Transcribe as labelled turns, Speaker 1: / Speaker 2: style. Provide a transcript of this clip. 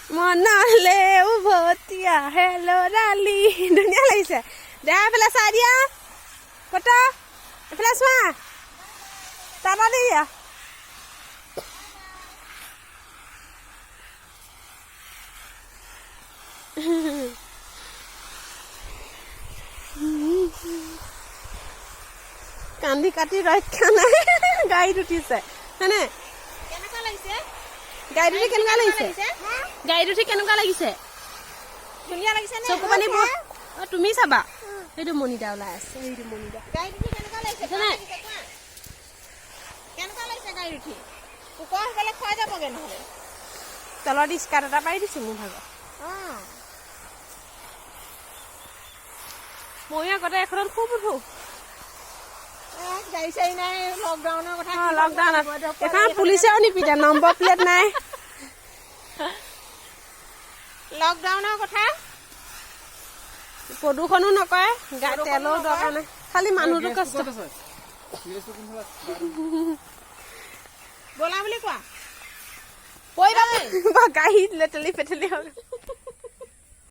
Speaker 1: মনলে উভতি আহে লৰালি ধুনীয়া লাগিছে দে এফালে চাই দিয়া কত এফালে চোৱা টাটা দিয়া কান্দি কাটি ৰক্ষা নাই গাড়ীত উঠিছে হয়নে
Speaker 2: কেনেকুৱা লাগিছে
Speaker 1: গাড়ীত উঠি কেনেকুৱা লাগিছে গাড়ীত উঠি কেনেকুৱা লাগিছে
Speaker 2: ধুনীয়া লাগিছে নে
Speaker 1: চকু পানী বহ তুমি চাবা এইটো মনিদা ওলাই আছে এইটো মনিদা
Speaker 2: গাড়ীত উঠি কেনেকুৱা লাগিছে কেনেকুৱা লাগিছে গাড়ীত উঠি কুকুৰা সেইফালে খোৱা যাবগৈ নহ'লে
Speaker 1: তলত স্কাৰ্ট এটা পাৰি দিছোঁ মোৰ ভাগত মই আগতে এখনত খুব উঠো
Speaker 2: গাড়ী চাড়ী নাই লকডাউনৰ কথা
Speaker 1: লকডাউনত এখন পুলিচেও নিপিতে নম্বৰ প্লেট নাই
Speaker 2: লকডাউনৰ কথা
Speaker 1: প্ৰদূষণো নকৰে তেলো দৰকাৰ নাই খালি মানুহটো কষ্ট
Speaker 2: ব'লা বুলি কোৱা
Speaker 1: গাড়ীত লেটেলি পেটেলি